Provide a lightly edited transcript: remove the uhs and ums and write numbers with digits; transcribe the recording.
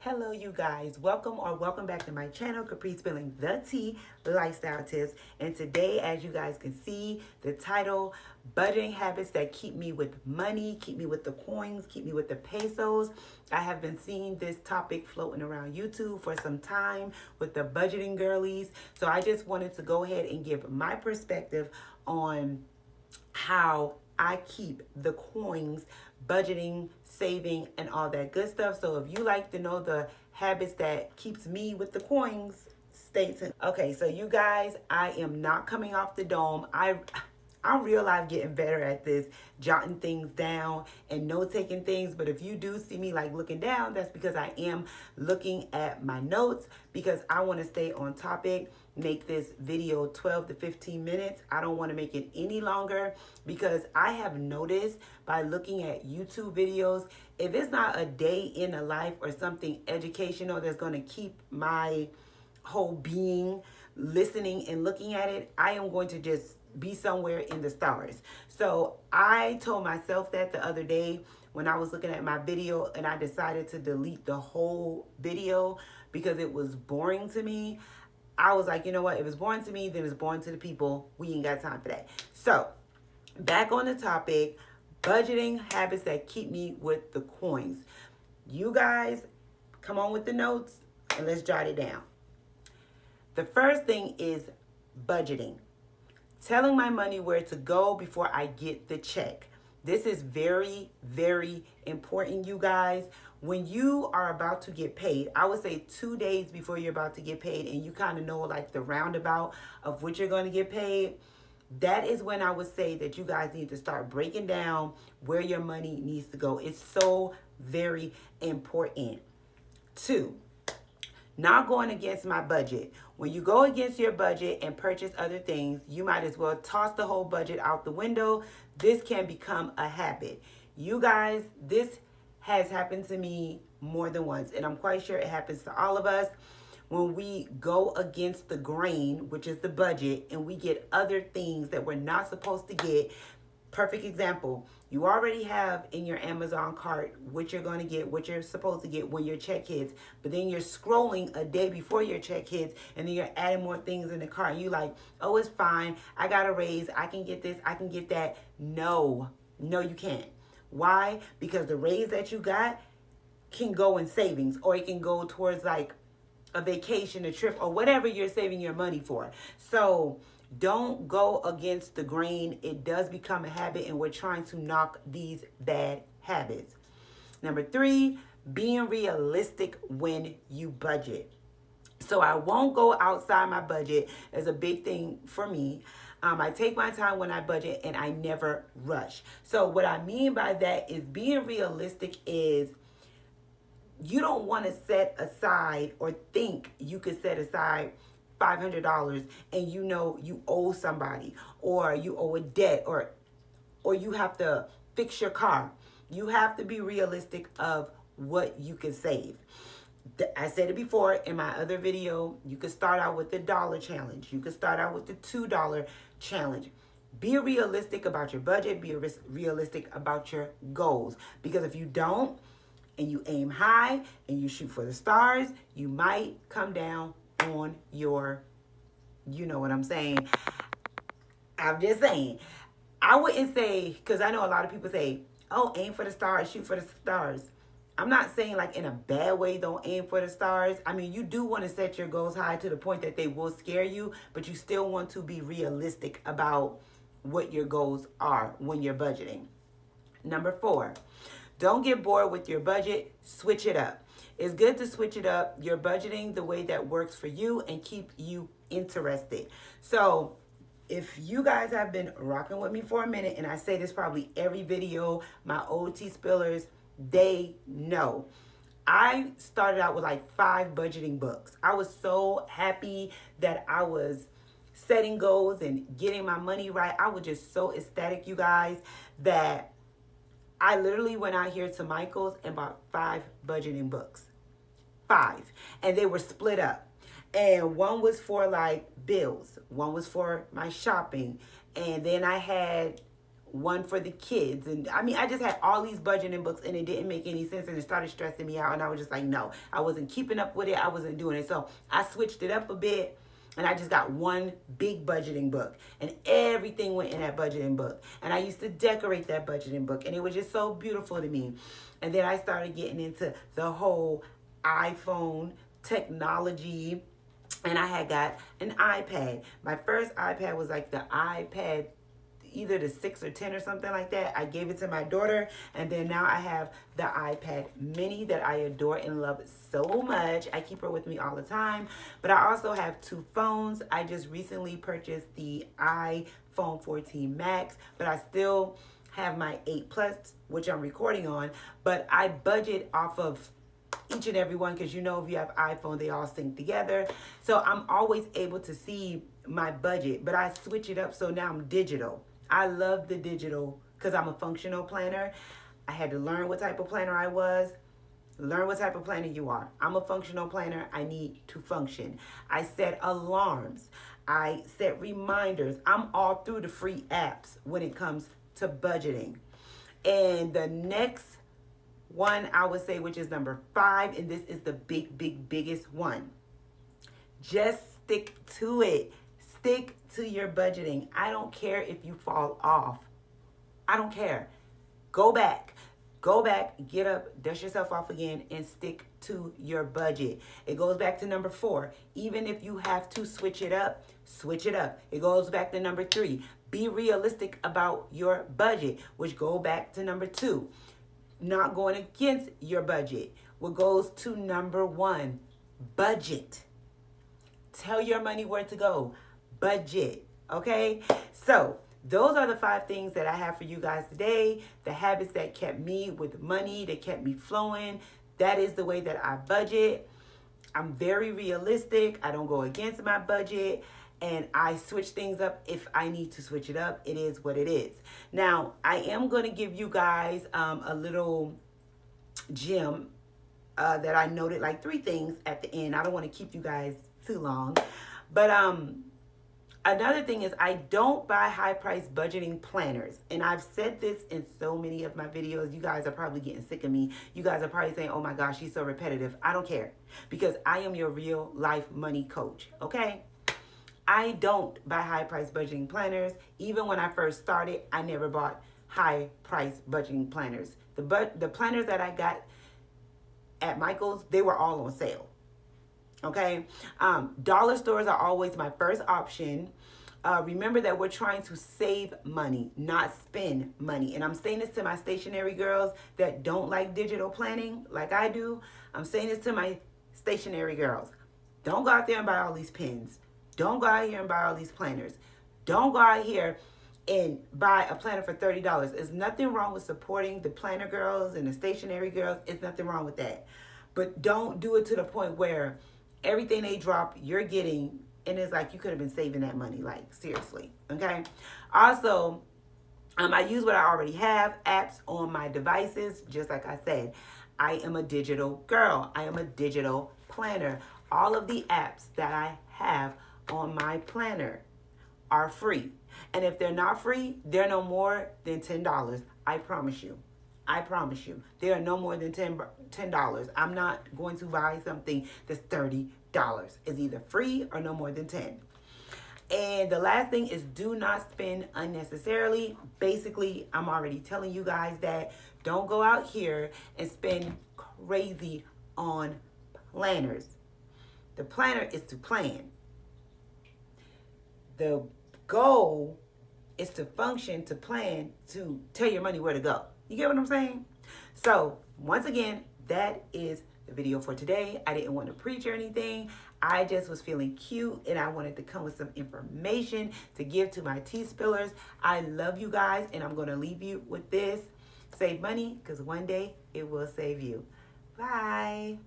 Hello you guys, welcome back to my channel, CapriSpillingthetea lifestyle tips. And today, as you guys can see, the title, budgeting habits that keep me with money, keep me with the coins, keep me with the pesos. I have been seeing this topic floating around YouTube for some time with the budgeting girlies. So I just wanted to go ahead and give my perspective on how I keep the coins, budgeting, saving, and all that good stuff. So if you like to know the habits that keeps me with the coins, stay tuned. Okay, so you guys, I am not coming off the dome. I'm real life getting better at this, jotting things down and note-taking things. But if you do see me like looking down, that's because I am looking at my notes because I want to stay on topic, make this video 12 to 15 minutes. I don't want to make it any longer because I have noticed by looking at YouTube videos, if it's not a day in a life or something educational that's going to keep my whole being listening and looking at it, I am going to just be somewhere in the stars. So I told myself that the other day when I was looking at my video and I decided to delete the whole video because it was boring to me. I was like, you know what? If it's boring to me, then it's boring to the people. We ain't got time for that. So back on the topic, budgeting habits that keep me with the coins. You guys, come on with the notes and let's jot it down. The first thing is budgeting. Telling my money where to go before I get the check. This is very, very important, you guys. When you are about to get paid, I would say 2 days before you're about to get paid and you kind of know like the roundabout of what you're going to get paid, that is when I would say that you guys need to start breaking down where your money needs to go. It's so very important. 2, not going against my budget. When you go against your budget and purchase other things, you might as well toss the whole budget out the window. This can become a habit. You guys, this has happened to me more than once, and I'm quite sure it happens to all of us. When we go against the grain, which is the budget, and we get other things that we're not supposed to get. Perfect example. You already have in your Amazon cart what you're going to get, what you're supposed to get when your check hits. But then you're scrolling a day before your check hits, and then you're adding more things in the cart. You like, oh, it's fine. I got a raise. I can get this. I can get that. No, you can't. Why? Because the raise that you got can go in savings, or it can go towards like a vacation, a trip, or whatever you're saving your money for. So don't go against the grain. It does become a habit, and we're trying to knock these bad habits. Number 3, being realistic when you budget. So I won't go outside my budget as a big thing for me. I take my time when I budget and I never rush. So what I mean by that is being realistic is you don't want to set aside or think you could set aside $500 and you know you owe somebody or you owe a debt or you have to fix your car. You have to be realistic of what you can save. I said it before in my other video, you could start out with the $1 challenge. You could start out with the $2 challenge. Be realistic about your budget. Be realistic about your goals. Because if you don't, and you aim high and you shoot for the stars, you might come down on your, you know what I'm saying. I'm just saying. I wouldn't say, because I know a lot of people say, oh, aim for the stars, shoot for the stars. I'm not saying like in a bad way, don't aim for the stars. I mean, you do want to set your goals high to the point that they will scare you, but you still want to be realistic about what your goals are when you're budgeting. Number 4, don't get bored with your budget. Switch it up. It's good to switch it up. You're budgeting the way that works for you and keep you interested. So if you guys have been rocking with me for a minute, and I say this probably every video, my OT spillers, they know. I started out with like 5 budgeting books. I was so happy that I was setting goals and getting my money right. I was just so ecstatic, you guys, that I literally went out here to Michael's and bought 5 budgeting books. 5. And they were split up. And one was for like bills. One was for my shopping. And then I had one for the kids. And I mean, I just had all these budgeting books and it didn't make any sense and it started stressing me out. And I was just like, no, I wasn't keeping up with it. I wasn't doing it. So I switched it up a bit. And I just got one big budgeting book. And everything went in that budgeting book. And I used to decorate that budgeting book. And it was just so beautiful to me. And then I started getting into the whole iPhone technology. And I had got an iPad. My first iPad was like the iPad, either the 6 or 10 or something like that. I gave it to my daughter, and then now I have the iPad mini that I adore and love so much. I keep her with me all the time. But I also have 2 phones. I just recently purchased the iPhone 14 Max, but I still have my 8 Plus, which I'm recording on. But I budget off of each and every one, because you know if you have iPhone, they all sync together. So I'm always able to see my budget, but I switch it up so now I'm digital. I love the digital because I'm a functional planner. I had to learn what type of planner I was. Learn what type of planner you are. I'm a functional planner. I need to function. I set alarms. I set reminders. I'm all through the free apps when it comes to budgeting. And the next one I would say, which is number 5, and this is the biggest one. Just stick to it. Stick to your budgeting. I don't care if you fall off. I don't care. Go back, get up, dust yourself off again, and stick to your budget. It goes back to number 4. Even if you have to switch it up, switch it up. It goes back to number 3. Be realistic about your budget, which go back to number 2. Not going against your budget. What goes to number 1, budget. Tell your money where to go. Budget. Okay? So those are the 5 things that I have for you guys today. The habits that kept me with money, that kept me flowing. That is the way that I budget. I'm very realistic. I don't go against my budget. And I switch things up if I need to switch it up. It is what it is. Now, I am going to give you guys a little gem that I noted, like 3 things at the end. I don't want to keep you guys too long. But another thing is I don't buy high-price budgeting planners. And I've said this in so many of my videos. You guys are probably getting sick of me. You guys are probably saying, oh my gosh, she's so repetitive. I don't care, because I am your real life money coach, okay? I don't buy high-price budgeting planners. Even when I first started, I never bought high-price budgeting planners. The planners that I got at Michael's, they were all on sale. Okay? Dollar stores are always my first option. Remember that we're trying to save money, not spend money. And I'm saying this to my stationary girls that don't like digital planning like I do. I'm saying this to my stationary girls. Don't go out there and buy all these pens. Don't go out here and buy all these planners. Don't go out here and buy a planner for $30. There's nothing wrong with supporting the planner girls and the stationary girls. It's nothing wrong with that. But don't do it to the point where everything they drop, you're getting, and it's like you could have been saving that money. Like, seriously, okay? Also, I use what I already have, apps on my devices. Just like I said, I am a digital girl. I am a digital planner. All of the apps that I have on my planner are free. And if they're not free, they're no more than $10. I promise you. I promise you. They are no more than $10. I'm not going to buy something that's $30. It's either free or no more than 10. And the last thing is, do not spend unnecessarily. Basically, I'm already telling you guys that don't go out here and spend crazy on planners. The planner is to plan. The goal is to function, to plan, to tell your money where to go. You get what I'm saying? So, once again, that is the video for today. I didn't want to preach or anything. I just was feeling cute and I wanted to come with some information to give to my tea spillers. I love you guys, and I'm going to leave you with this. Save money, because one day it will save you. Bye.